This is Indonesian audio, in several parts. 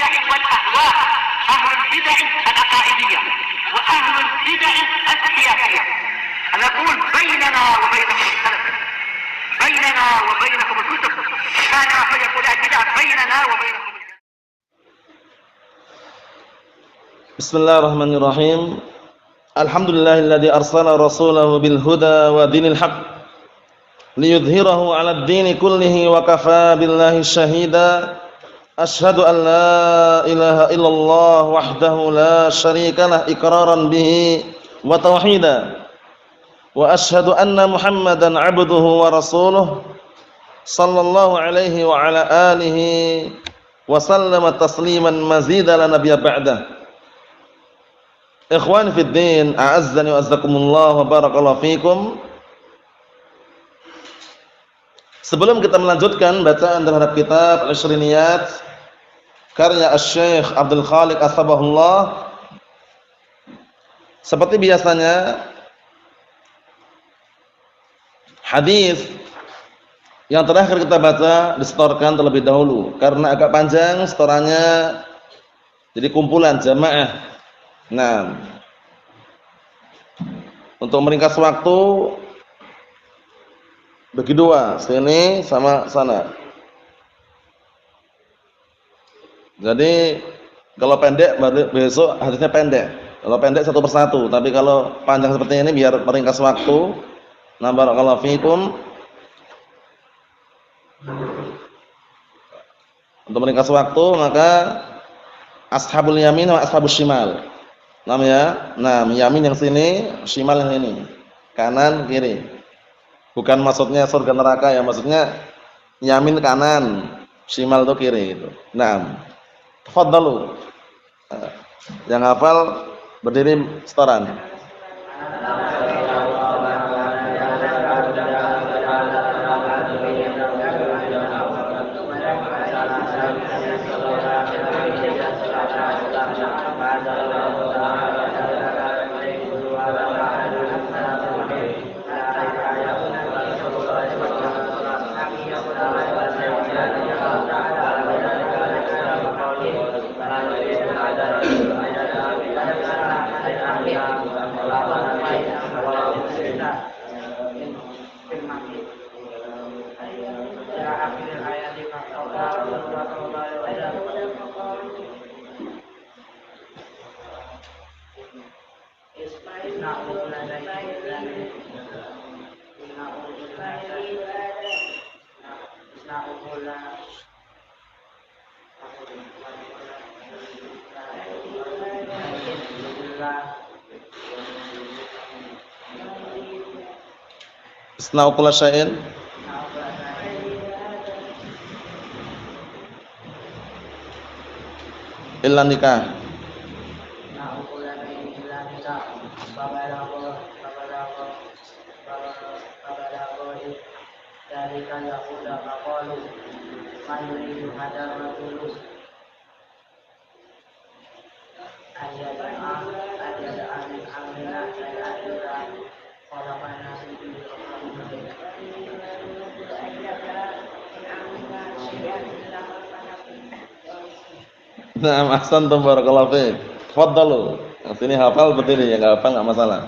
البدع والأهواء، أهل البدع العقائدية وأهل البدع السياسية. نقول بيننا وبينكم السلف، بيننا وبينكم الكتب، كان فيقول البدع بيننا وبينكم. بسم الله الرحمن الرحيم. الحمد لله الذي أرسل رسوله بالهدى ودين الحق ليظهره على الدين كله وكفى بالله شهيدا. أشهد أن لا إله إلا الله وحده لا شريك له إقرارا به وتوحيدا، وأشهد أن محمدا عبده ورسوله صلى الله عليه وعلى آله وسلم تسليما مزيدا لا نبي بعده. Ikhwani fid din, a'azzani wa azzakumullah wa barakallahu fikum. Sebelum kita melanjutkan bacaan terhadap kitab Al-Ishriniyat karya Asy-Syaikh Abdul Khaliq As-Sabahullah, seperti biasanya hadis yang terakhir kita baca disetorkan terlebih dahulu karena agak panjang setorannya, jadi kumpulan jamaah. Nah, untuk meringkas waktu bagi dua, sini sama sana. Jadi kalau pendek besok hadisnya pendek. Kalau pendek satu persatu, tapi kalau panjang seperti ini biar meringkas waktu. Nah, barakallahu fikum. Untuk meringkas waktu maka ashabul yamin wa ashabus shimal. Namanya, nah yamin yang sini, shimal yang ini, kanan kiri. Bukan maksudnya surga neraka ya, maksudnya yamin kanan, shimal itu kiri gitu. Nah, tafadhalu. Yang hafal berdiri setoran. Isna'u kulla syai'in illa nikah. Nah, ahsantum barakallahu fiik. Tafadhalu. Yang sini hafal berdiri, yang enggak hafal enggak masalah.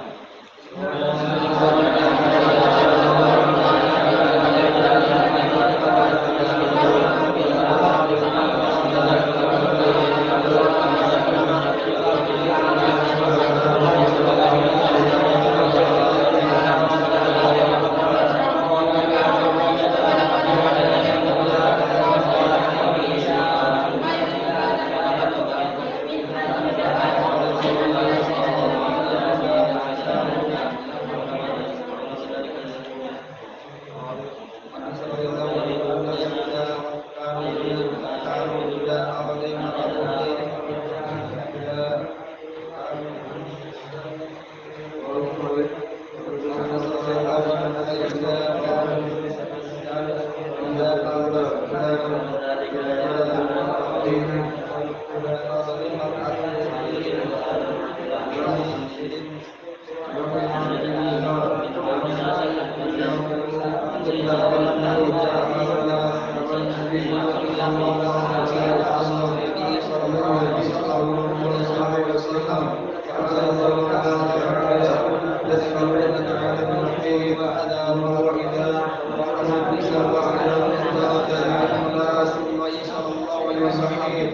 صحيح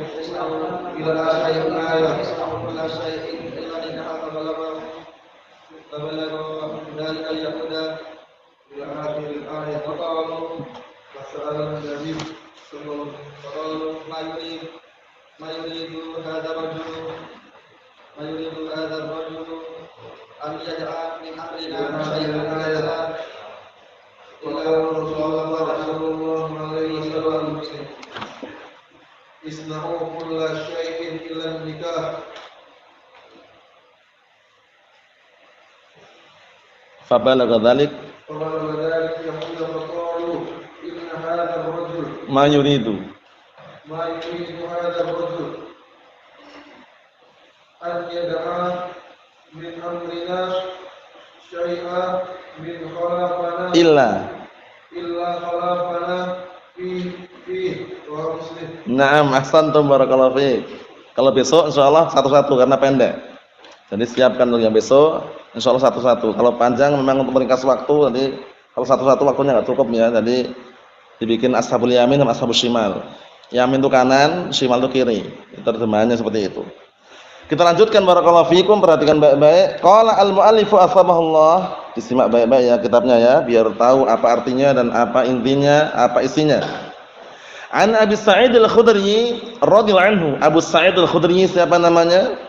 إلى آخر الآية كل شيء إلا إنها فبلغ ذلك اليهود إلى آخر الآية فقالوا فسأل النبي فقالوا ما يريد هذا الرجل أن يدعى من أمرنا شيئا إلا رسول الله صلى الله عليه وسلم اصنعوا كل شيء إلا النكاح. فبلغ ذلك يهود فقالوا إن هذا الرجل ما يريد هذا الرجل أن يدعى من أمرنا شيئا من خلافنا إلا خلافنا فيه ومسلم. Naam, ahsantum barakallahu fiik. Kalau besok insyaallah satu-satu karena pendek. Jadi siapkan untuk yang besok insyaallah satu-satu. Kalau panjang memang untuk meringkas waktu, jadi kalau satu-satu waktunya enggak cukup ya. Jadi dibikin ashabul yamin dan ashabul shimal. Yamin itu kanan, shimal itu kiri. Terjemahannya seperti itu. Kita lanjutkan barakallahu fiikum, perhatikan baik-baik. Qala al-muallifu asbahullah. Disimak baik-baik ya kitabnya ya, biar tahu apa artinya dan apa intinya, apa isinya. An Abi Sa'id Al-Khudri radhiyallahu anhu. Abu Sa'id Al-Khudri siapa namanya?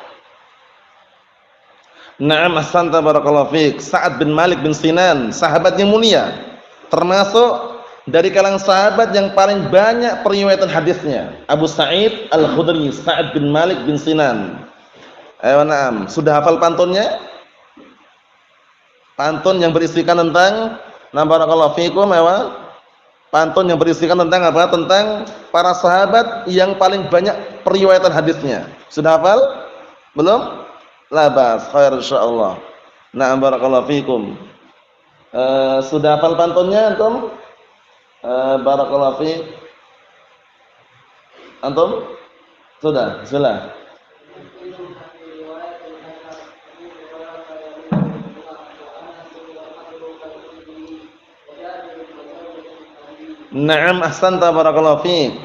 Naam, ahsanta barakallahu fiik. Sa'ad bin Malik bin Sinan, sahabat yang mulia. Termasuk dari kalangan sahabat yang paling banyak periwayatan hadisnya. Abu Sa'id Al-Khudri, Sa'ad bin Malik bin Sinan. Ayo naam, sudah hafal pantunnya? Pantun yang berisikan tentang barakallahu fiikum ayo. Pantun yang berisikan tentang apa? Tentang para sahabat yang paling banyak periwayatan hadisnya. Sudah hafal? Belum? Labas, khair insyaallah. Na'am barakallahu fiikum. Sudah hafal pantunnya antum? Barakallahu fiik. Antum? Sudah? Bismillah. Naam, ahsanta barakallahu fiik.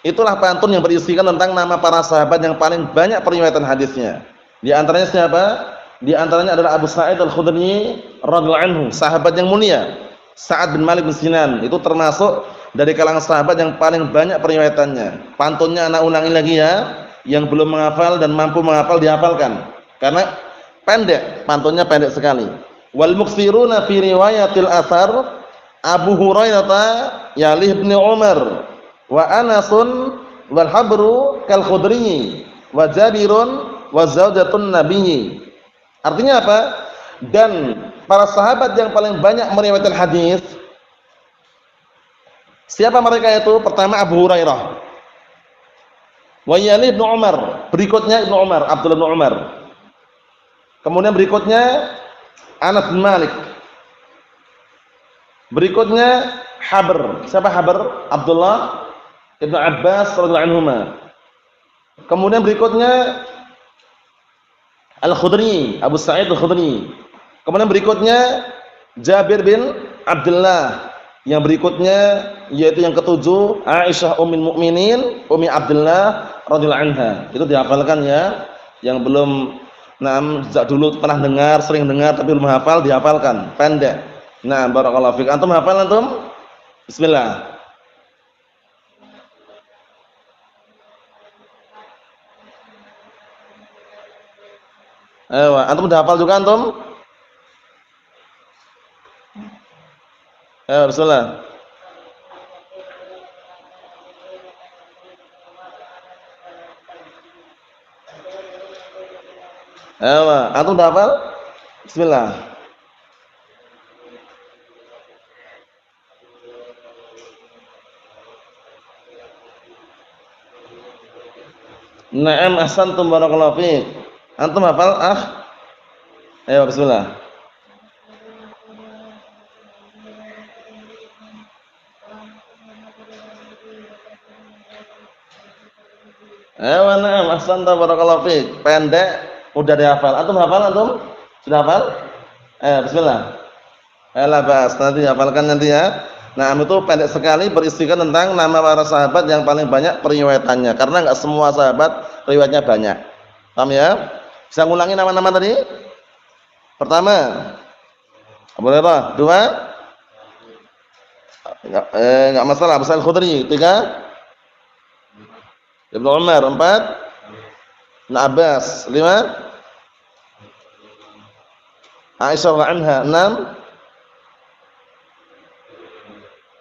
Itulah pantun yang berisikan tentang nama para sahabat yang paling banyak periwayatan hadisnya. Di antaranya siapa? Di antaranya adalah Abu Sa'id Al-Khudri radhiyallahu anhu, sahabat yang mulia. Sa'ad bin Malik bin Sinan itu termasuk dari kalangan sahabat yang paling banyak periwayatannya. Pantunnya anak ulangi lagi ya, yang belum menghafal dan mampu menghafal dihafalkan. Karena pendek, pantunnya pendek sekali. Wal muksiruna fi riwayatil athar Abu Hurairah yalih ibn Umar wa Anasun wal habru kal Khudri wa Jabirun wa zaujatun nabiyyi. Artinya apa? Dan para sahabat yang paling banyak meriwayatkan hadis, siapa mereka itu? Pertama Abu Hurairah, wa yalih ibn Umar, berikutnya Ibnu Umar, Abdullah bin Umar. Kemudian berikutnya Anas bin Malik. Berikutnya Habr. Siapa Habr? Abdullah Ibnu Abbas radhiyallahu anhuma. Kemudian berikutnya Al-Khudri, Abu Sa'id Al-Khudri. Kemudian berikutnya Jabir bin Abdullah. Yang berikutnya yaitu yang ketujuh Aisyah ummul mukminin, Ummi Abdullah radhiyallahu anha. Itu dihafalkan ya. Yang belum sejak dulu pernah dengar, sering dengar tapi belum hafal, dihafalkan. Pendek. Nah, barakallahu fiik. Antum hafal antum? Bismillah. Ayo, antum udah hafal juga antum? Ayo, bismillah. Ayo, antum udah hafal? Bismillah. Na'am, ahsantum barakallahu fiik. Antum hafal? Ayo bismillah. Ayo na'am, ahsantum barakallahu fiik. Pendek udah dihafal. Antum hafal antum? Sudah hafal? Ayo bismillah. Ayo labas, nanti hafalkan nanti ya. Nah, itu pendek sekali berisikan tentang nama para sahabat yang paling banyak periwayatannya. Karena enggak semua sahabat riwayatnya banyak. Paham ya? Bisa ngulangi nama-nama tadi? Pertama, Abu Hurairah. Dua, enggak masalah, Abu Sa'id Al-Khudri. Tiga, Ibnu Umar. Empat, Ibnu Abbas. Lima, Aisyah radhiyallahu anha. Enam,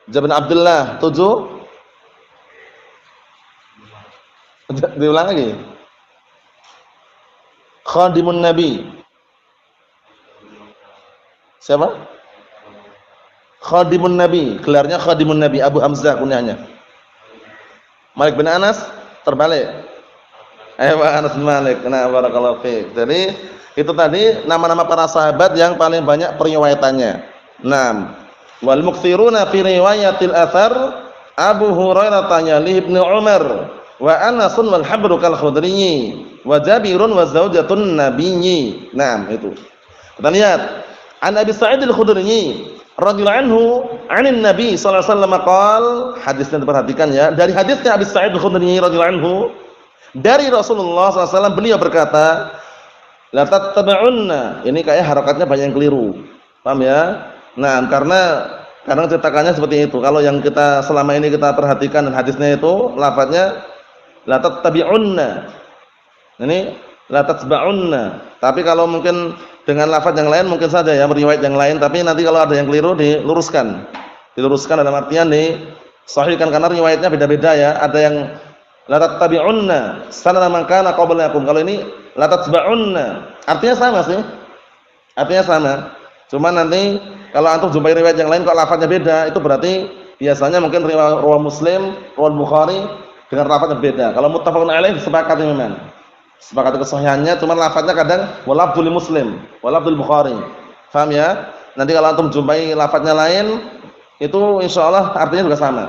Jabir bin Abdullah. Tujuh, diulang lagi. Khadimun Nabi. Siapa? Khadimun Nabi. Gelarnya Khadimun Nabi. Abu Hamzah kunyahnya. Malik bin Anas terbalik. Anas bin Malik. Nah, barakallahu fiik. Jadi itu tadi nama-nama para sahabat yang paling banyak periwayatannya. 6. Wal muktsiruna fi riwayatil athar Abu Hurairah yali Ibnu Umar wa Anas wal Habru kal Khudri wa Jabirun wa zaujatun nabiyyi. Nah, itu. Kita lihat An Abi Sa'id Al-Khudri radhiyallahu anhu 'anin Nabi sallallahu alaihi wasallam qaal, hadisnya diperhatikan ya, dari hadisnya Abi Sa'id Al-Khudri radhiyallahu anhu dari Rasulullah sallallahu alaihi wasallam beliau berkata, la tattabi'unna, ini kayak harakatnya banyak yang keliru. Paham ya? Nah, karena kadang cetakannya seperti itu. Kalau yang kita selama ini kita perhatikan dan hadisnya itu lafadznya la tattabi'unna. Ini la tatba'unna. Tapi kalau mungkin dengan lafaz yang lain mungkin saja ya, riwayat yang lain, tapi nanti kalau ada yang keliru diluruskan. Diluruskan dalam artian disahihkan karena riwayatnya beda-beda ya. Ada yang la tattabi'unna sanana man kana qablakum. Kalau ini la tatba'unna. Artinya sama sih. Artinya sama. Cuma nanti kalau antum jumpai riwayat yang lain kok lafaznya beda, itu berarti biasanya mungkin riwayat Muslim, riwayat Bukhari dengan lafaz yang beda. Kalau muttafaqun alaih sepakati memang. Sepakati kesahihannya, cuma lafaznya kadang walafdzul Muslim, walafdzul Bukhari. Paham ya? Nanti kalau antum jumpai lafaznya lain, itu insyaallah artinya juga sama.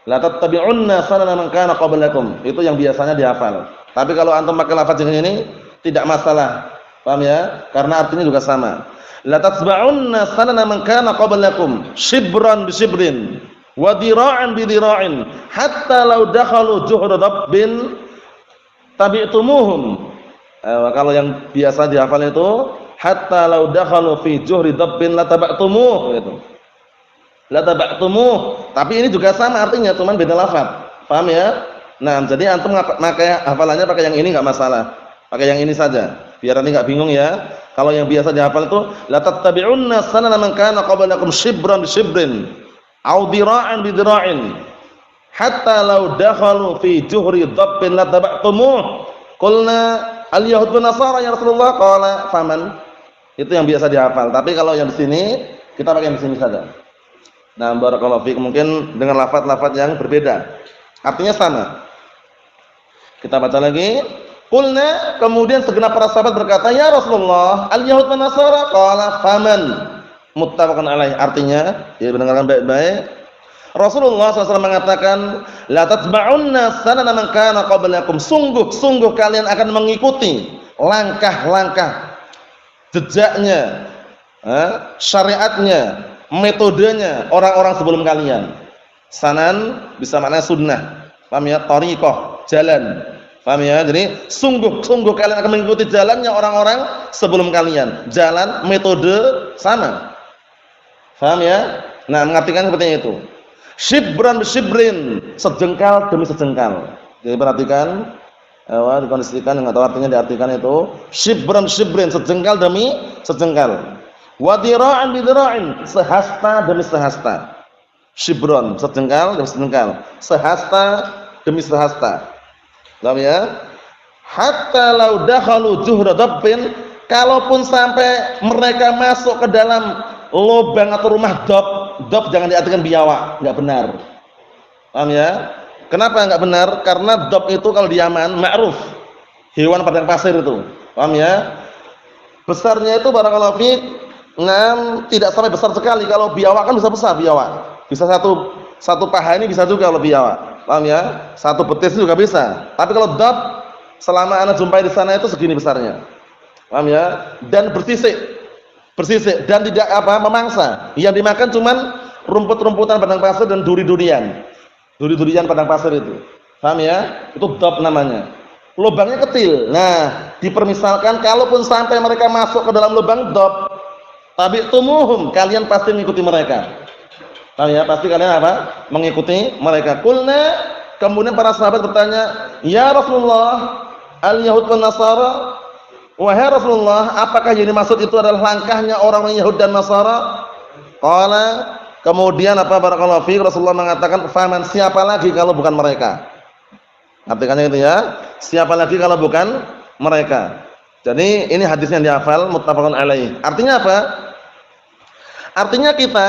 La tattabi'unna sanana man kana qablakum. Itu yang biasanya dihafal. Tapi kalau antum pakai lafaz yang ini tidak masalah. Paham ya? Karena artinya juga sama. La tatba'unna sanana man kana qablakum shibran bi shibrin wa dira'an bi dira'in hatta law dakhalu juhra dabbin tabi'tumuhum. Kalau yang biasa dihafal itu hatta law dakhalu fi juhri dabbin la taba'tumuh gitu. La taba'tumuh, tapi ini juga sama artinya, cuman beda lafaz. Paham ya? Nah, jadi antum pakai hafalannya pakai yang ini enggak masalah. Pakai yang ini saja. Biar nanti enggak bingung ya. Kalau yang biasa dihafal itu la tattabi'unna sanana man kana qablakum shibran bi shibrin aw dira'an bi dira'in hatta law dakhalu fi juhri dabbin la taba'tumuh. Qulna al yahud wan nasara ya Rasulullah, qala faman. Itu yang biasa dihafal. Tapi kalau yang di sini kita pakai yang di sini saja. Nah, barakallahu fiik, mungkin dengan lafaz-lafaz yang berbeda. Artinya sama. Kita baca lagi. Qulna, kemudian segenap para sahabat berkata, ya Rasulullah, al-yahud wan nasara, qala faman. Muttafaqun alaih. Artinya, ya dengarkan baik-baik. Rasulullah SAW mengatakan, la tatba'unna sanana man kana qablakum. Sungguh kalian akan mengikuti langkah-langkah, jejaknya, syariatnya, metodenya orang-orang sebelum kalian. Sanan bisa makna sunnah. Paham ya? Thariqah, jalan. Paham ya? Jadi sungguh kalian akan mengikuti jalannya orang-orang sebelum kalian. Jalan, metode sama. Paham ya? Nah, mengartikan seperti itu. Shibran bisyibrin, sejengkal demi sejengkal. Jadi perhatikan, dikondisikan, enggak tahu artinya diartikan itu. Shibran bisyibrin, sejengkal demi sejengkal. Wa dira'an bidira'in, sehasta demi sehasta. Shibron, sejengkal demi sejengkal. Sehasta demi sehasta. Paham ya? Hatta law dakhalu juhra dabbin, kalaupun sampai mereka masuk ke dalam lubang atau rumah dob jangan diartikan biawak, enggak benar. Paham ya? Kenapa enggak benar? Karena dob itu kalau di Yaman ma'ruf, hewan padang pasir itu. Paham ya? Besarnya itu barakallahu fiik, tidak sampai besar sekali. Kalau biawak kan bisa besar biawak. Bisa satu paha ini bisa juga kalau biawak. Paham ya? Satu betis juga bisa. Tapi kalau dob selama ana jumpai di sana itu segini besarnya. Paham ya? Dan bersisik dan tidak memangsa. Yang dimakan cuman rumput-rumputan padang pasir dan duri-durian. Duri-durian padang pasir itu. Paham ya? Itu dab namanya. Lubangnya kecil. Nah, dipermisalkan kalaupun sampai mereka masuk ke dalam lubang dab, tabi'tumuhum, kalian pasti mengikuti mereka. Paham ya? Pasti kalian apa? Mengikuti mereka. Qulna, kemudian para sahabat bertanya, "Ya Rasulullah, al-yahud wan nasara?" Wahai Rasulullah, apakah yang dimaksud itu adalah langkahnya orang-orang Yahud dan Nasara? Qala, kemudian apa barakallahu fiik, Rasulullah mengatakan, "Faman, siapa lagi kalau bukan mereka?" Artinya itu ya, siapa lagi kalau bukan mereka. Jadi ini hadis yang dihafal muttafaqun alaih. Artinya apa? Artinya kita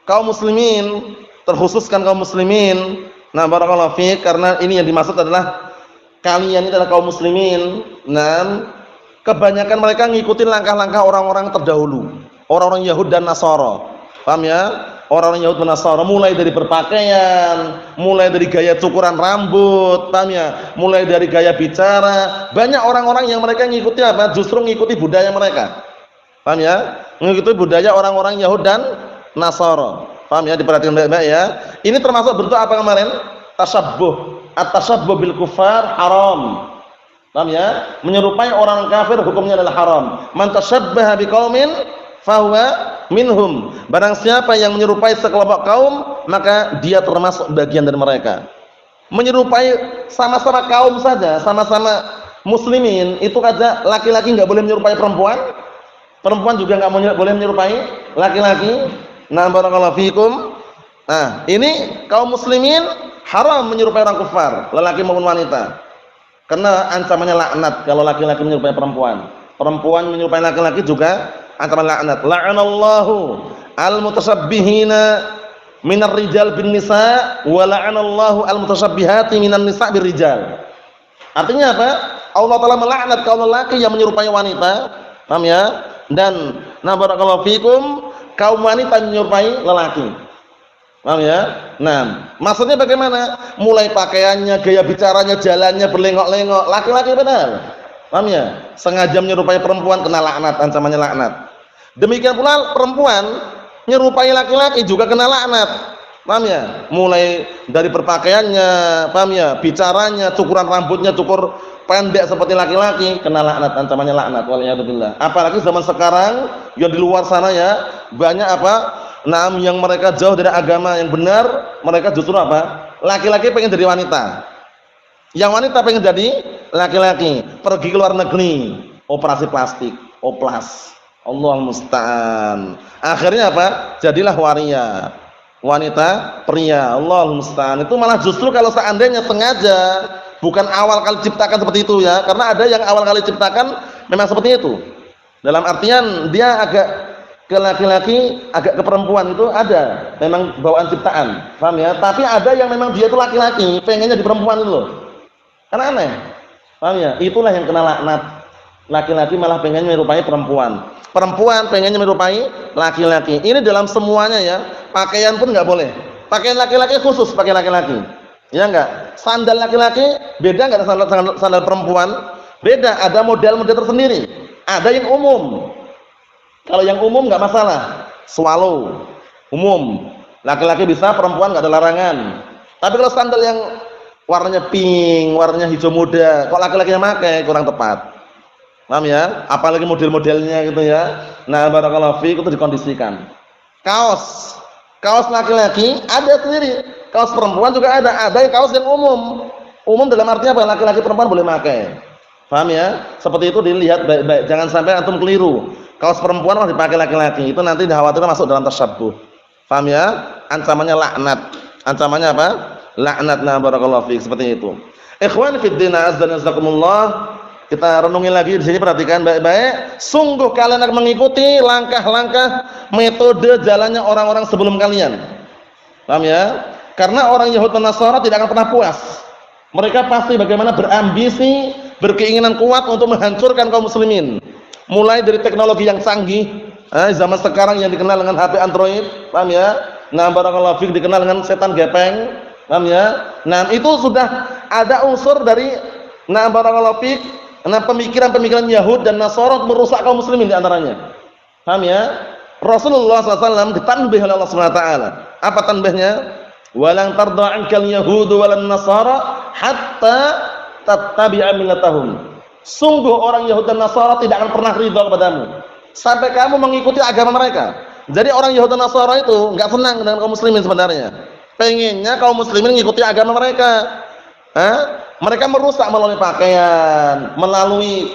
kaum muslimin, terkhususkan kaum muslimin, nah barakallahu fiik, karena ini yang dimaksud adalah kalian ini adalah kaum muslimin. Nah, kebanyakan mereka ngikutin langkah-langkah orang-orang terdahulu, orang-orang Yahud dan Nasara. Paham ya? Orang-orang Yahud dan Nasara, mulai dari berpakaian, mulai dari gaya cukuran rambut, paham ya? Mulai dari gaya bicara. Banyak orang-orang yang mereka ngikuti apa? Justru ngikuti budaya mereka. Paham ya? Ngikuti budaya orang-orang Yahud dan Nasara. Paham ya? Diperhatikan baik-baik ya. Ini termasuk bentuk apa kemarin? Tasabbuh. At-tasabbuh bil kufar haram. Paham ya? Menyerupai orang kafir hukumnya adalah haram. Man tashabbaha biqaumin fahuwa minhum. Barang siapa yang menyerupai sekelompok kaum, maka dia termasuk bagian dari mereka. Menyerupai sama-sama kaum saja, sama-sama muslimin, itu aja laki-laki enggak boleh menyerupai perempuan. Perempuan juga enggak boleh menyerupai laki-laki. Nah, barakallahu fikum. Nah, ini kaum muslimin haram menyerupai orang kafir, lelaki maupun wanita. Karena ancamannya laknat kalau laki-laki menyerupai perempuan. Perempuan menyerupai laki-laki juga ancaman laknat. La'anallahu al-mutasyabbihina minar rijal bin nisa wa la'anallahu al-mutasyabbihati minan nisa bir rijal. Artinya apa? Allah Taala melaknat kaum lelaki yang menyerupai wanita. Paham ya? Dan na barakallahu fikum, kaum wanita menyerupai lelaki. Paham ya? Nah, maksudnya bagaimana? Mulai pakaiannya, gaya bicaranya, jalannya berlengok-lengok, laki-laki benar. Paham ya? Sengaja menyerupai perempuan kena laknat, ancamannya laknat. Demikian pula perempuan menyerupai laki-laki juga kena laknat. Paham ya? Mulai dari berpakaiannya, paham ya? Bicaranya, cukuran rambutnya cukur pendek seperti laki-laki, kena laknat, ancamannya laknat. Waliyadzubillah. Apalagi zaman sekarang yang di luar sana ya, banyak apa? Yang mereka jauh dari agama yang benar, mereka justru apa? Laki-laki pengen jadi wanita. Yang wanita pengen jadi laki-laki. Pergi ke luar negeri, operasi plastik, oplas. Allahul musta'an. Akhirnya apa? Jadilah waria. Wanita, pria. Allahul musta'an. Itu malah justru kalau seandainya sengaja, bukan awal kali ciptakan seperti itu ya. Karena ada yang awal kali ciptakan memang seperti itu. Dalam artian dia agak ke laki-laki, agak ke perempuan, itu ada memang bawaan ciptaan, paham ya? Tapi ada yang memang dia itu laki-laki, pengennya di perempuan itu loh, kan aneh, paham ya? Itulah yang kena laknat. Laki-laki malah pengennya menyerupai perempuan, perempuan pengennya menyerupai laki-laki. Ini dalam semuanya ya. Pakaian pun nggak boleh, pakaian laki-laki khusus pakai laki-laki, ya enggak? Sandal laki-laki beda nggak sandal perempuan? Beda, ada model-model tersendiri, ada yang umum. Kalau yang umum nggak masalah, swallow umum, laki-laki bisa, perempuan nggak ada larangan. Tapi kalau sandal yang warnanya pink, warnanya hijau muda, kok laki-laki yang pakai kurang tepat, paham ya? Apalagi model-modelnya gitu ya. Nah, barakallahu fiik, itu dikondisikan. Kaos laki-laki ada sendiri, kaos perempuan juga ada yang kaos yang umum. Umum dalam artinya apa? Laki-laki perempuan boleh pakai, paham ya? Seperti itu dilihat baik-baik, jangan sampai antum keliru. Kaos perempuan harus dipakai laki-laki, itu nanti dikhawatirkan masuk dalam tasyabbuh. Paham ya? Ancamannya laknat. Ancamannya apa? Laknat. Nah, barakallahu fiik, seperti itu. Ikhwan fid din, azza wa jazakumullah. Kita renungi lagi di sini, perhatikan baik-baik. Sungguh kalian akan mengikuti langkah-langkah metode jalannya orang-orang sebelum kalian. Paham ya? Karena orang Yahud dan Nasara tidak akan pernah puas. Mereka pasti bagaimana berambisi, berkeinginan kuat untuk menghancurkan kaum muslimin. Mulai dari teknologi yang canggih, zaman sekarang yang dikenal dengan HP Android, paham ya? Nah, barakallahu fiik, dikenal dengan setan gepeng, paham ya? Nah, itu sudah ada unsur dari barakallahu fiik, pemikiran-pemikiran Yahud dan Nasara merusak kaum muslimin di antaranya. Paham ya? Rasulullah SAW ditanbih oleh Allah Subhanahu wa taala. Apa tanbihnya? Walang tarda 'ankal yahudu walan nasara hatta tattabi'a millatahum. Sungguh orang Yahudi dan Nasara tidak akan pernah ridha kepadamu sampai kamu mengikuti agama mereka. Jadi orang Yahudi dan Nasara itu enggak senang dengan kaum muslimin sebenarnya. Pengennya kaum muslimin mengikuti agama mereka. Mereka merusak melalui pakaian, melalui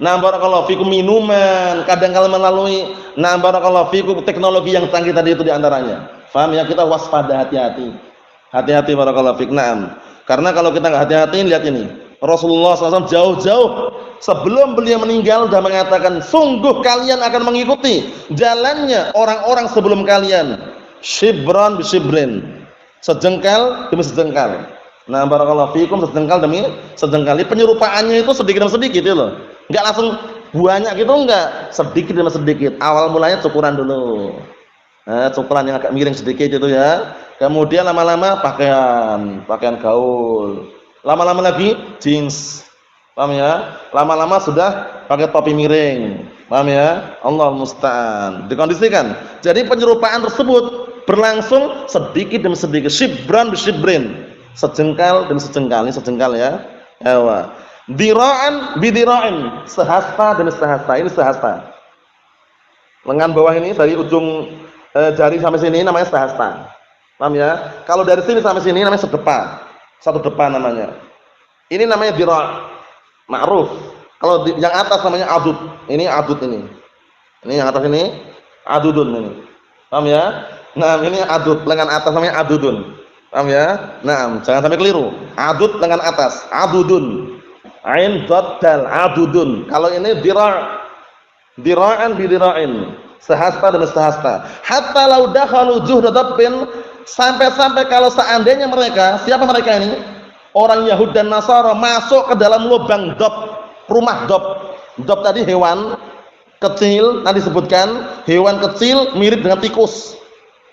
barakallahu fikum minuman, kadang-kala melalui barakallahu fikum teknologi yang canggih tadi itu diantaranya. Paham ya? Kita waspada, hati-hati. Hati-hati barakallahu fik. Karena kalau kita enggak hati-hati, lihat ini. Rasulullah SAW jauh-jauh sebelum beliau meninggal sudah mengatakan, sungguh kalian akan mengikuti jalannya orang-orang sebelum kalian, shibran bisibrin, sejengkal demi sejengkal. Barakallahu fikum, sejengkal demi sejengkal. Penyerupaannya itu sedikit demi sedikit itu loh. Enggak langsung banyak gitu, enggak, sedikit demi sedikit. Awal mulanya cukuran dulu. Cukuran yang agak miring sedikit itu ya. Kemudian lama-lama pakaian gaul. Lama-lama lagi jeans. Paham ya? Lama-lama sudah pakai topi miring. Paham ya? Allah musta'an. Dikondisikan. Jadi penyerupaan tersebut berlangsung sedikit demi sedikit. Shibran bisibrin. Sejengkal demi sejengkal. Ini sejengkal ya. Ewa. Dira'an bidira'in. Sehasta demi sehasta. Ini sehasta. Lengan bawah ini dari ujung jari sampai sini namanya sehasta. Paham ya? Kalau dari sini sampai sini namanya sedepa. Satu depan namanya. Ini namanya dira'. Ma'ruf. Kalau yang atas namanya adud. Ini adud ini. Ini yang atas ini adudun ini. Paham ya? Ini adud, lengan atas namanya adudun. Paham ya? Jangan sampai keliru. Adud lengan atas, adudun. Ain dad dal, adudun. Kalau ini dira'. Dira'an bidira'in. Sehasta dan sehasta. Hatta law dakhalu juhda dabbin, sampai-sampai kalau seandainya mereka, siapa mereka ini? Orang Yahudi dan Nasara masuk ke dalam lubang dob, rumah dob. Dob tadi hewan kecil, tadi disebutkan hewan kecil mirip dengan tikus.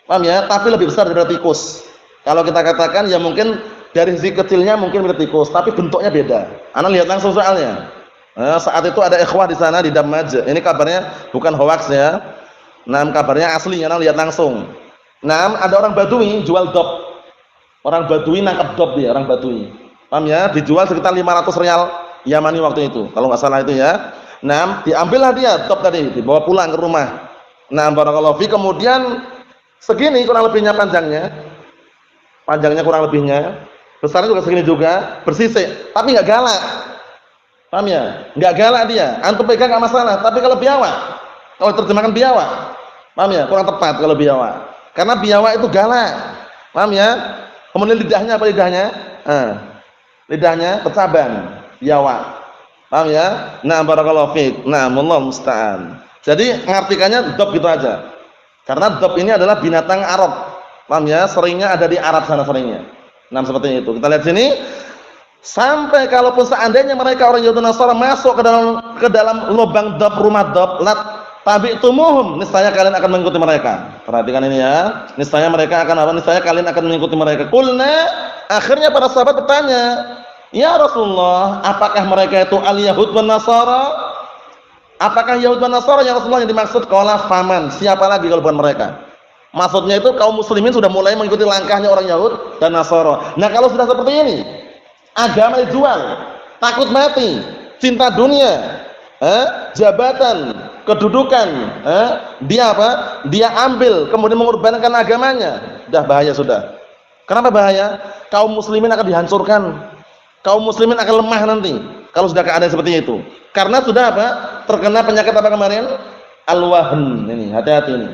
Paham ya? Tapi lebih besar daripada tikus. Kalau kita katakan ya mungkin dari sisi kecilnya mungkin mirip tikus, tapi bentuknya beda. Ana lihat langsung soalnya. Saat itu ada ikhwah di sana di Damaj. Ini kabarnya bukan hoax ya. Kabarnya asli, ana lihat langsung. Ada orang Badui jual dob. Orang Badui nangkap dob dia, orang Badui. Paham ya? Dijual sekitar 500 rial Yamani waktu itu, kalau nggak salah itu ya. Diambillah dia dob tadi, dibawa pulang ke rumah. Barakallahu fi, kemudian segini kurang lebihnya panjangnya. Panjangnya kurang lebihnya. Besarnya juga segini juga, bersisik, tapi nggak galak. Paham ya? Nggak galak dia. Antum pegang nggak masalah, tapi kalau biawak, kalau terjemahkan biawak, paham ya? Kurang tepat kalau biawak. Karena biawak itu galak. Paham ya? Kemudian lidahnya apa lidahnya? Lidahnya bercabang, biawak. Paham ya? Barakallahu fiik. Allah musta'an. Jadi ngartikannya dob gitu aja. Karena dob ini adalah binatang Arab. Paham ya? Seringnya ada di Arab sana seringnya. Seperti itu. Kita lihat sini. Sampai kalaupun seandainya mereka orang Yahudi Nasara masuk ke dalam lubang dob, rumah dob, tabi'tumuhum, niscaya kalian akan mengikuti mereka. Perhatikan ini ya. Niscaya mereka akan apa? Niscaya kalian akan mengikuti mereka. Qulna, akhirnya para sahabat bertanya, "Ya Rasulullah, apakah mereka itu al-Yahud wan Nasara?" Apakah Yahud dan Nasara yang Rasulullah yang dimaksud? Qala faman, siapa lagi kalau bukan mereka? Maksudnya itu kaum muslimin sudah mulai mengikuti langkahnya orang Yahud dan Nasara. Nah, kalau sudah seperti ini, agama dijual, takut mati, cinta dunia, jabatan, kedudukan, dia apa? Dia ambil, kemudian mengorbankan agamanya. Dah bahaya sudah. Kenapa bahaya? Kaum muslimin akan dihancurkan. Kaum muslimin akan lemah nanti kalau sudah keadaan seperti itu. Karena sudah apa? Terkena penyakit apa kemarin? Al-wahn. Ini, hati-hati ini.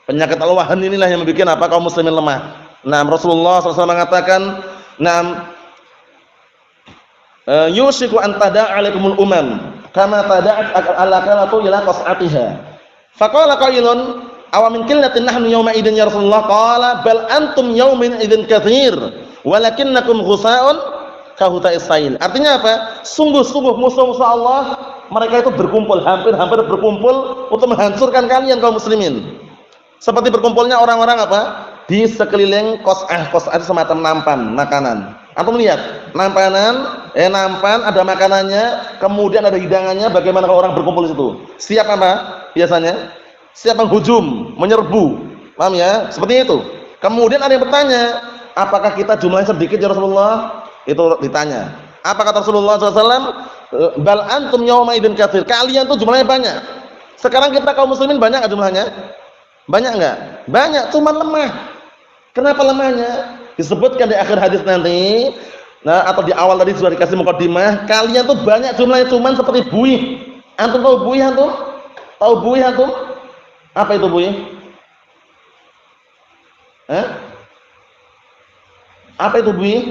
Penyakit al-wahn inilah yang membuat apa? Kaum muslimin lemah. Rasulullah SAW mengatakan, yusiku an tada'a alaikumul umam kama tada'at al-akalatu ila qas'atiha. Faqala qailun aw min qillatin nahnu yawma idin ya Rasulullah, qala bal antum yawmin idin katsir walakinnakum ghusaa'un ka huta'is sail. Artinya apa? Sungguh-sungguh musuh-musuh Allah mereka itu berkumpul, hampir berkumpul untuk menghancurkan kalian kaum muslimin. Seperti berkumpulnya orang-orang apa? Di sekeliling qas'ah semacam nampan makanan. Antum lihat, nampan ada makanannya, kemudian ada hidangannya, bagaimana kalau orang berkumpul di situ? Siap apa? Biasanya siap menghujum, menyerbu. Paham ya? Seperti itu. Kemudian ada yang bertanya, apakah kita jumlahnya sedikit ya Rasulullah? Itu ditanya. Apa kata Rasulullah SAW? Bal antum yawma idzin katsir. Kalian tuh jumlahnya banyak. Sekarang kita kaum muslimin banyak enggak jumlahnya? Banyak enggak? Banyak, cuma lemah. Kenapa lemahnya? Disebutkan di akhir hadis nanti. Nah, atau di awal tadi sudah dikasih mukadimah, kalian tuh banyak jumlahnya cuma seperti buih. Antum tahu buih antum? Tahu buih antum? Apa itu buih? Apa itu buih?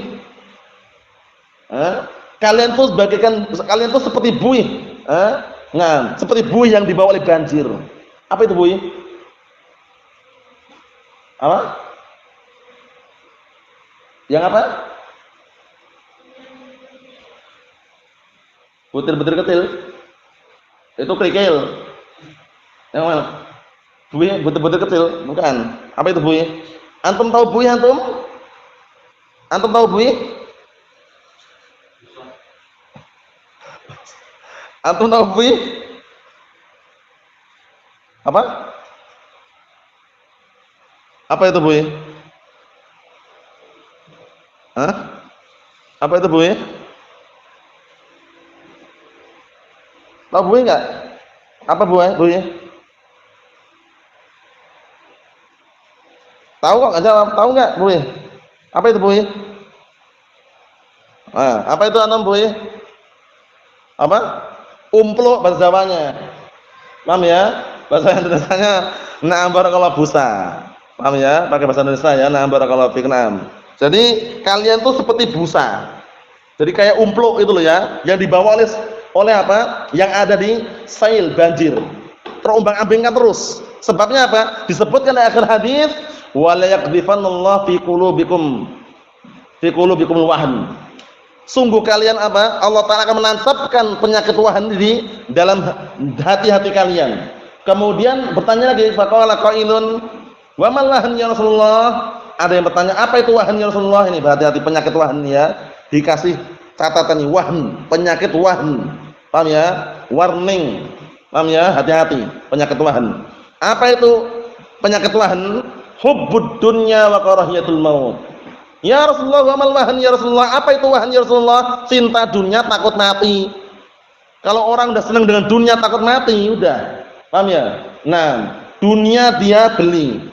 Kalian tuh seperti buih. Nah, seperti buih yang dibawa oleh banjir. Apa itu buih? Apa? Yang apa? Butir-butir kecil. Itu kerikil. Yang mana? Buih butir-butir kecil, bukan. Apa itu buih? Antum tahu buih antum? Antum tahu buih? Antum tahu buih? Apa? Apa itu buih? Apa itu buih? Tahu buih enggak? Apa buih? Tahu kok enggak jawab? Tahu enggak buih? Apa itu buih? Apa itu antum buih? Apa? Umpluk bahasa Jawanya. Paham ya? Bahasa Indonesianya na'am barakallahu busa. Paham ya? Pakai bahasa Indonesia ya, na'am barakallahu fik, na'am. Jadi kalian tuh seperti busa. Jadi kayak umpluk itu loh ya, yang dibawa oleh apa? Yang ada di sail banjir. Terombang-ambingkan terus. Sebabnya apa? Disebutkan di akhir hadis, wala yaqdhifanallahu fi qulubikum wahn. Sungguh kalian apa? Allah Ta'ala akan menancapkan penyakit wahan di dalam hati-hati kalian. Kemudian bertanya lagi, faqala qailun wa mal wahan ya Rasulullah? Ada yang bertanya, apa itu wahan ya Rasulullah? Ini hati-hati penyakit wahan ya. Dikasih catatan nih, wahan, penyakit wahan. Paham ya? Warning. Paham ya? Hati-hati penyakit wahan. Apa itu penyakit wahan? Hubbud dunya wa karahiyatul maut. Ya Rasulullah, wa mal wahan ya Rasulullah? Apa itu wahan ya Rasulullah? Cinta dunia, takut mati. Kalau orang udah senang dengan dunia, takut mati, udah. Paham ya? Nah, dunia dia beli,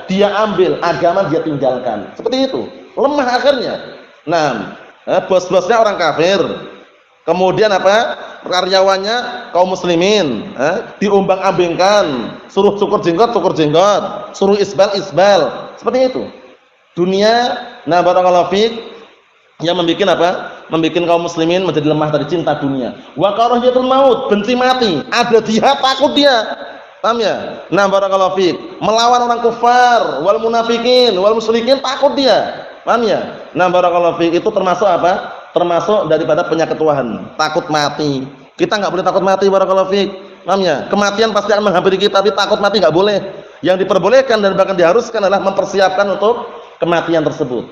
dia ambil, agama dia tinggalkan. Seperti itu. Lemah akhirnya. Nah, bos-bosnya orang kafir. Kemudian apa? Karyawannya kaum muslimin, diombang-ambingkan, suruh cukur jenggot, suruh isbal. Seperti itu. Dunia, nah barakallahu fiik, yang membuat apa? Membuat kaum muslimin menjadi lemah dari cinta dunia. Wa karahiyatul maut, benci mati. Ada dia, takut dia. Paham ya? Nah barakallahu fiik, melawan orang kufar, wal munafikin, wal musyrikin, takut dia. Paham ya? Nah barakallahu fiik, itu termasuk apa? Termasuk daripada penyakit wahan, takut mati. Kita enggak boleh takut mati, barakallahu fiik. Paham ya? Kematian pasti akan menghampiri kita, tapi takut mati enggak boleh. Yang diperbolehkan dan bahkan diharuskan adalah mempersiapkan untuk kematian tersebut.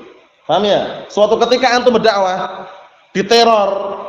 Paham ya? Suatu ketika antum berdakwah, diteror,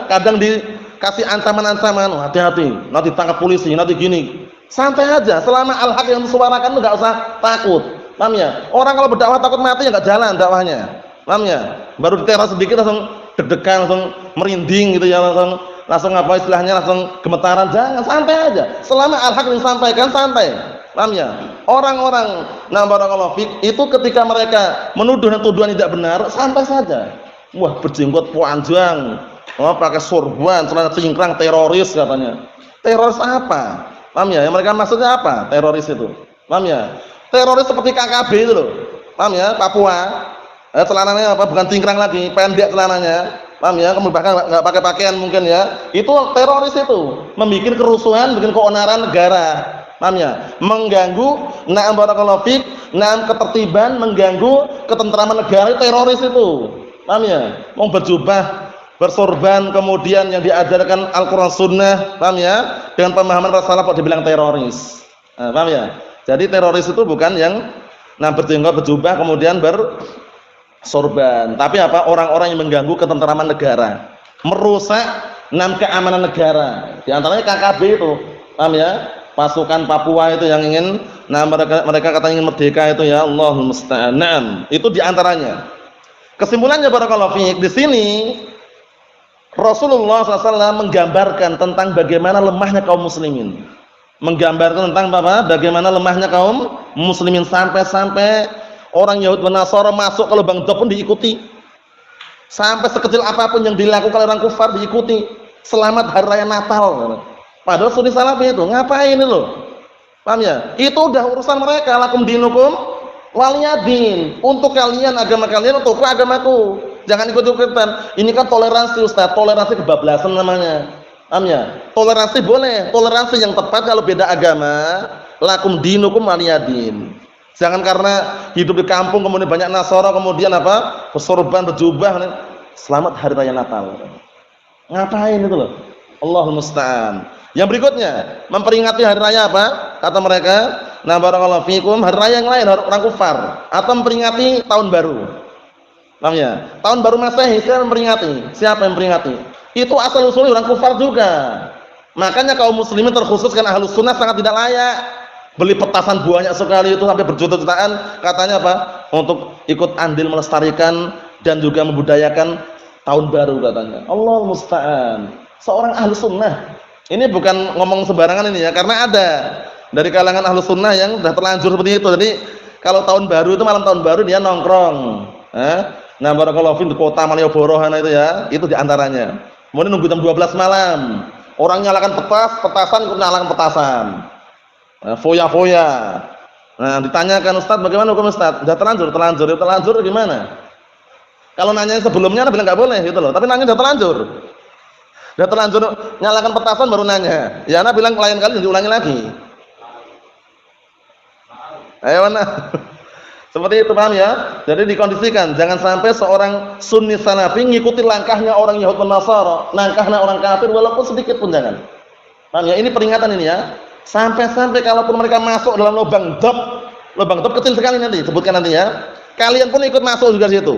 kadang dikasih ancaman-ancaman, hati-hati, nanti tangkap polisi, nanti gini. Santai aja, selama al-haq yang disuarakan itu enggak usah takut. Paham ya? Orang kalau berdakwah takut mati ya enggak jalan dakwahnya. Paham ya? Baru diteror sedikit langsung deg-degan, langsung merinding gitu ya, langsung apa istilahnya, langsung gemetaran. Jangan, santai aja. Selama al-haq yang disampaikan, santai. Paham ya? Orang-orang nah barakallahu fik itu ketika mereka menuduh dan tuduhan tidak benar, santai saja. Wah, berjenggot panjang, pakai sorban, celana cingkrang, teroris katanya. Teroris apa? Paham ya? Yang mereka maksudnya apa? Teroris itu. Paham ya? Teroris seperti KKB itu loh. Paham ya? Papua. Celananya apa? Bukan cingkrang lagi, pendek celananya. Paham ya? Kemudian bahkan enggak pakai pakaian mungkin ya. Itu teroris itu, membuat kerusuhan, bikin keonaran negara. Paham ya? Mengganggu na'am barakallahu fik, na'am ketertiban, mengganggu ketentraman negara, teroris itu. Paham ya? Mau berjubah, bersorban, kemudian yang diajarkan Al-Qur'an Sunnah, paham ya? Dengan pemahaman Rasulullah kok dibilang teroris. Paham ya? Jadi teroris itu bukan yang berjenggot, berjubah, kemudian bersorban, tapi apa? Orang-orang yang mengganggu ketentraman negara, merusak keamanan negara. Di antaranya KKB itu. Paham ya? pasukan Papua itu yang ingin, nah mereka katanya ingin merdeka itu ya, Allahul musta'an. Naam, itu diantaranya. Kesimpulannya barakallahu fiik, di sini Rasulullah SAW menggambarkan tentang bagaimana lemahnya kaum muslimin. Menggambarkan tentang apa? Bagaimana lemahnya kaum muslimin sampai-sampai orang Yahudi dan Nasara masuk ke lubang dop pun diikuti. Sampai sekecil apapun yang dilakukan oleh orang kufar diikuti. Selamat hari raya Natal. Padahal sunni salafi itu ngapain itu loh? Paham ya? Itu udah urusan mereka, lakum dinukum waliyadin. Untuk kalian agama kalian, untukku agamaku. Jangan ikut-ikutan. Ini kan toleransi Ustaz, toleransi kebablasan namanya. Paham ya? Toleransi boleh, toleransi yang tepat kalau beda agama, lakum dinukum waliyadin. Jangan karena hidup di kampung kemudian banyak Nasara kemudian apa? Bersorban, berjubah. Selamat hari raya Natal. Ngapain itu loh? Allahul musta'an. Yang berikutnya, memperingati hari raya apa? Kata mereka, nah barakallahu fikum, hari raya yang lain orang kufar atau memperingati tahun baru. Paham ya? Tahun baru Masehi siapa memperingati? Siapa yang memperingati? Itu asal usulnya orang kufar juga. Makanya kaum muslimin terkhususkan Ahlus Sunnah sangat tidak layak. Beli petasan banyak sekali itu sampai berjuta-jutaan, katanya apa? Untuk ikut andil melestarikan dan juga membudayakan tahun baru katanya. Allah musta'an. Seorang Ahlus Sunnah. Ini bukan ngomong sembarangan ini ya, karena ada dari kalangan Ahlus Sunnah yang sudah terlanjur seperti itu. Jadi kalau tahun baru itu malam tahun baru dia nongkrong. Nah barakallahu fiik di kota Malioboro itu ya, itu diantaranya. Kemudian nunggu jam 12 malam. Orang nyalakan petasan ikut nyalakan petasan. Foya-foya. Nah ditanyakan, Ustaz bagaimana hukum Ustaz? Sudah terlanjur gimana? Kalau nanya sebelumnya bilang nggak boleh gitu loh, tapi nanya sudah terlanjur. Sudah terlanjur nyalakan petasan baru nanya. Ya, ana bilang lain kali diulangi lagi. Ayo mana? Seperti itu paham ya? Jadi dikondisikan jangan sampai seorang sunni salafi ngikuti langkahnya orang Yahudi dan Nasara, langkahnya orang kafir walaupun sedikit pun jangan. Paham ya? Ini peringatan ini ya. Sampai-sampai kalaupun mereka masuk dalam lubang dop kecil sekali nanti sebutkan nanti ya. Kalian pun ikut masuk juga situ.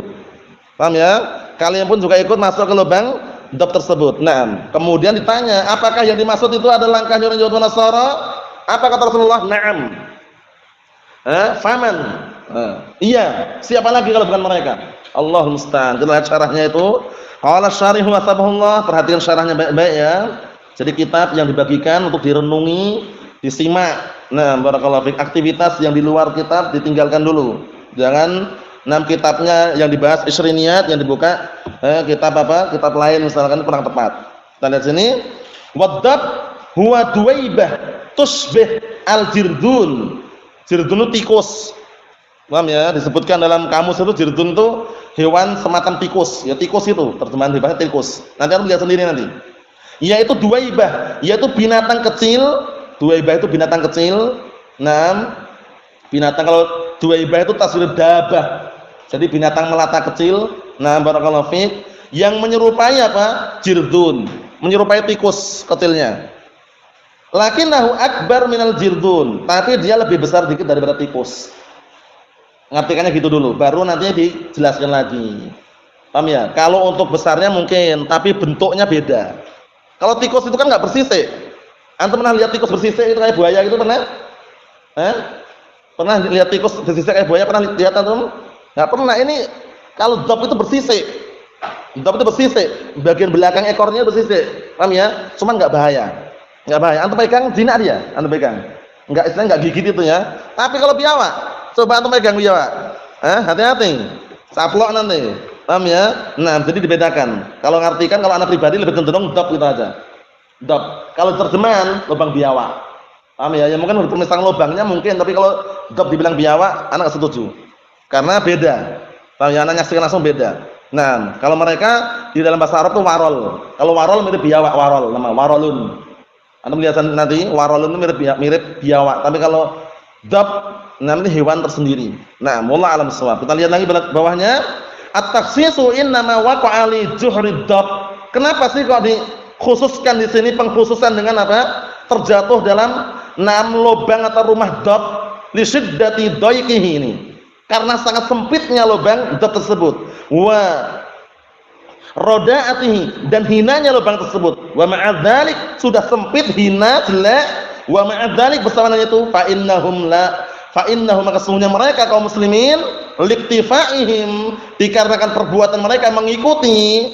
Paham ya? Kalian pun juga ikut masuk ke lubang dop tersebut. Nah, kemudian ditanya, apakah yang dimaksud itu adalah langkahnya orang Yahudi Nasara? Apa kata Rasulullah? Na'am. Faman. Iya, siapa lagi kalau bukan mereka? Allahul musta'an. Kita lihat syarahnya itu. Qala syarihu wa sabahullah. Perhatikan syarahnya baik-baik ya. Jadi kitab yang dibagikan untuk direnungi, disimak. Nah, barakallahu fiik, aktivitas yang di luar kitab ditinggalkan dulu. Jangan kitabnya yang dibahas Isriniyat yang dibuka kitab apa? Kitab lain misalkan kurang tepat. Kita lihat sini. Waddab huwa duwaibah tusbih al-jirdun. Jirdun itu tikus. Paham ya? Disebutkan dalam kamus itu jirdun itu hewan semacam tikus. Ya tikus itu, terjemahan bahasa tikus. Nanti kamu lihat sendiri nanti. Yaitu duwaibah, yaitu binatang kecil. Duwaibah itu binatang kecil. Nah, binatang kalau duwaibah itu tasghir dabah. Jadi binatang melata kecil. Nah, barakallahu fiik, yang menyerupai apa? Jirdun, menyerupai tikus kecilnya. Lakinnahu akbar minal jirdun, tapi dia lebih besar dikit daripada tikus. Ngartikannya gitu dulu, baru nantinya dijelaskan lagi. Paham ya? Kalau untuk besarnya mungkin, tapi bentuknya beda. Kalau tikus itu kan nggak bersisik. Antum pernah lihat tikus bersisik itu kayak buaya gitu pernah? Pernah lihat tikus bersisik kayak buaya? Pernah lihat antum? Nggak pernah. Ini kalau dop itu bersisik. Dop itu bersisik. Bagian belakang ekornya bersisik. Paham ya? Cuman nggak bahaya. Nggak bahaya. Antum pegang jinak dia. Antum pegang. Nggak, istilahnya nggak gigit itu ya. Tapi kalau biawak, coba antum pegang biawak. Hati-hati. Saplok nanti. Paham ya? Nah, jadi dibedakan. Kalau ngartikan, kalau anak pribadi lebih cenderung dop gitu aja. Dop. Kalau terjemahan lubang biawak. Paham ya? Ya mungkin misalnya lubangnya mungkin, tapi kalau dop dibilang biawak, anak nggak setuju. Karena beda. Paham ya? Anak nyaksikan langsung beda. Nah, kalau mereka di dalam bahasa Arab itu warol. Kalau warol mirip biawak, warol, nama warolun. Anda melihat nanti warolun itu mirip biawak. Tapi kalau dop, namanya hewan tersendiri. Nah, mullah alam shawab. Kita lihat lagi bawahnya. At-takhsisu innama waqa'a li juhri dab. Kenapa sih kok dikhususkan di sini pengkhususan dengan apa? Terjatuh dalam 6 lubang atau rumah dab li syiddati daiqihi ini. Karena sangat sempitnya lubang dab tersebut. Wa rada'atihi, dan hinanya lubang tersebut. Wa ma'a dzalik, sudah sempit, hina, jelek, Wa ma'adzalik bersama dengan itu fa innahum maka sesungguhnya mereka kaum muslimin liktifaihim dikarenakan perbuatan mereka mengikuti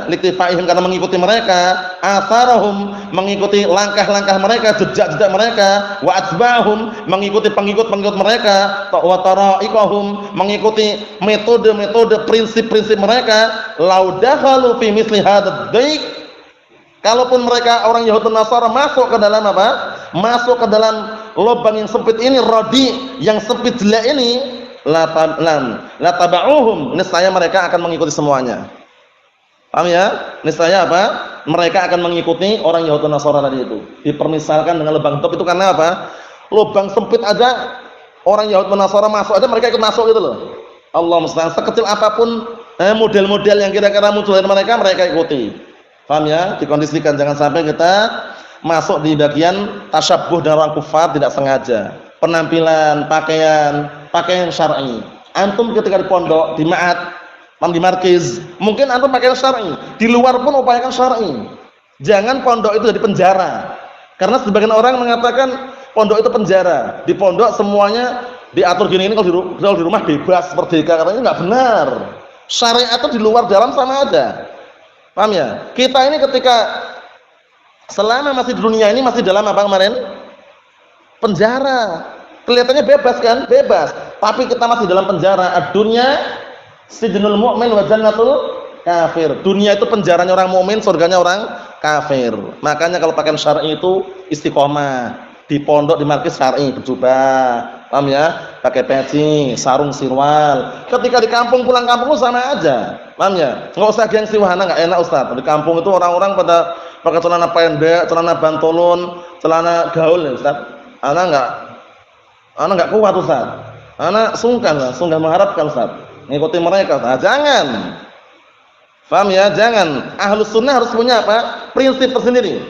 liktifaihim karena mengikuti mereka, atharahum mengikuti langkah-langkah mereka, jejak-jejak mereka, wa atba'hum mengikuti pengikut-pengikut mereka, wa taraiqahum mengikuti metode-metode prinsip-prinsip mereka, laudakhalu fi misli hadzal daik. Kalaupun mereka orang Yahudi dan Nasara masuk ke dalam apa? Masuk ke dalam lubang yang sempit ini, radi yang sempit jelek ini, la tabauhum, niscaya mereka akan mengikuti semuanya. Paham ya? Niscaya apa? Mereka akan mengikuti orang Yahudi dan Nasara tadi itu. Dipermisalkan dengan lubang tutup itu karena apa? Lubang sempit aja orang Yahudi dan Nasara masuk aja mereka ikut masuk gitu loh. Allah musta'an, sekecil apapun model-model yang kira-kira muncul dari mereka ikuti. Paham ya? Dikondisikan jangan sampai kita masuk di bagian tasyabbuh dengan orang kufar tidak sengaja. Penampilan, pakaian syar'i. Antum ketika di pondok, di ma'had, di markiz, mungkin antum pakaian syar'i. Di luar pun upayakan syar'i. Jangan pondok itu jadi penjara. Karena sebagian orang mengatakan pondok itu penjara. Di pondok semuanya diatur gini, kalau di rumah bebas merdeka, katanya enggak benar. Syariat itu di luar dalam sama aja. Paham ya? Kita ini ketika selama masih di dunia ini masih dalam apa kemarin? Penjara. Kelihatannya bebas kan? Bebas. Tapi kita masih dalam penjara. Ad-dunya sijnul mu'min wa jannatul kafir. Dunia itu penjaranya orang mukmin, surganya orang kafir. Makanya kalau pakaian syar'i itu istiqomah. Di pondok, di markis syar'i, berjubah. Paham ya? Pakai peci, sarung sirwal. Ketika di kampung, pulang kampung sama aja. Paham ya? Enggak usah gengsi, wahana enggak enak Ustaz. Di kampung itu orang-orang pada pakai celana pendek, celana bantolon, celana gaul ya Ustaz. Ana enggak kuat Ustaz. Ana sungkan mengharapkan Ustaz. Ngikuti mereka. Nah, jangan. Paham ya? Jangan. Ahlus sunnah harus punya apa? Prinsip tersendiri.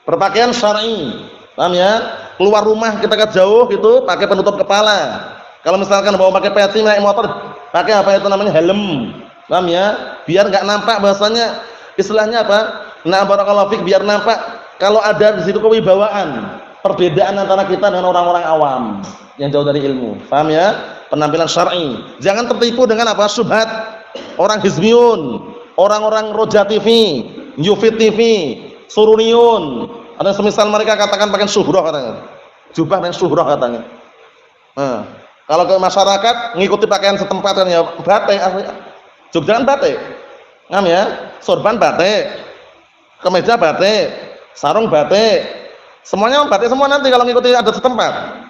Berpakaian syar'i. Paham ya? Keluar rumah kita ke jauh gitu pakai penutup kepala. Kalau misalkan bawa pakai peci naik motor, pakai apa itu namanya helm. Paham ya? Biar enggak nampak bahasanya istilahnya apa? Nah, barakallahu fik, biar nampak kalau ada di situ kewibawaan, perbedaan antara kita dengan orang-orang awam yang jauh dari ilmu. Paham ya? Penampilan syar'i. Jangan tertipu dengan apa? Syubhat. Orang hizbiyun, orang-orang Roja TV, Yufid TV, Suruniyun. Ada semisal mereka katakan pakai syuhrah katanya. Jubah dan syuhrah katanya. Nah, kalau ke masyarakat ngikuti pakaian setempat kan ya batik. Jogja kan batik. Paham ya? Sorban batik. Kemeja batik, sarung batik. Semuanya batik semua nanti kalau ngikuti ada setempat.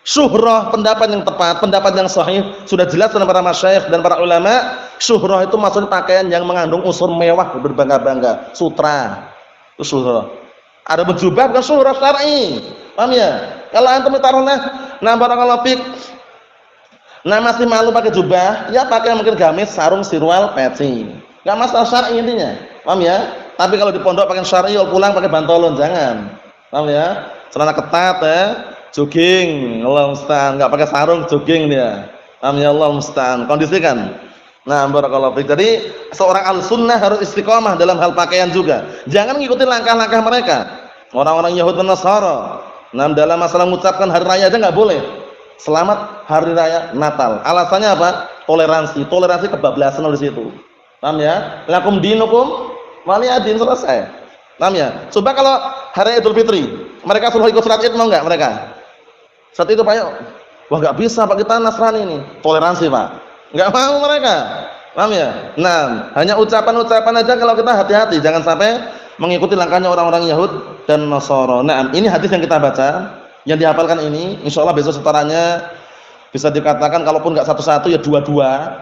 Syuhrah pendapat yang tepat, pendapat yang sahih sudah jelas dari para masyayikh dan para ulama. Syuhrah itu maksudnya pakaian yang mengandung unsur mewah berbangga-bangga, sutra. Itu syuhrah. Ada berjubah bukan syuhrah syar'i. Paham ya? Kalau antum taruhlah barakallahu fik. Masih malu pakai jubah, ya pakai mungkin gamis, sarung, sirwal, peci. Enggak masalah syar'i intinya. Paham ya? Tapi kalau di pondok pakai syar'i, pulang pakai bantolon jangan. Paham ya? Celana ketat ya, jogging, Allah musta'an, enggak pakai sarung, jogging dia. Paham ya? Allah musta'an. Kondisikan. Barakallahu fiik. Jadi seorang al-sunnah harus istiqomah dalam hal pakaian juga. Jangan ngikutin langkah-langkah mereka. Orang-orang Yahudi dan Nasara. Dalam masalah mengucapkan hari raya aja enggak boleh. Selamat hari raya Natal. Alasannya apa? Toleransi. Toleransi kebablasan di situ. Paham ya? Lakum dinukum waliyadin, selesai. Paham ya? Coba kalau hari Idul Fitri, mereka suruh ikut salat Id mau enggak mereka? Saat itu Pak, yuk. Wah enggak bisa Pak, kita Nasrani ini. Toleransi Pak. Enggak mau mereka. Paham ya? Hanya ucapan-ucapan aja kalau kita hati-hati jangan sampai mengikuti langkahnya orang-orang Yahud dan Nasara. Ini hadis yang kita baca, yang dihafalkan ini, insyaallah besok setorannya bisa dikatakan kalaupun enggak satu-satu ya dua-dua.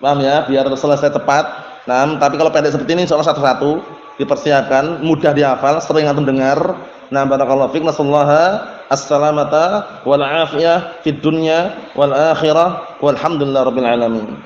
Paham ya? Biar selesai tepat. Tapi kalau pendek seperti ini insyaallah satu-satu dipersiapkan, mudah dihafal, sering antum dengar. Barakallahu fiik, nasallaha as-salamata wal afiyah fid dunya wal akhirah walhamdulillahirabbil alamin.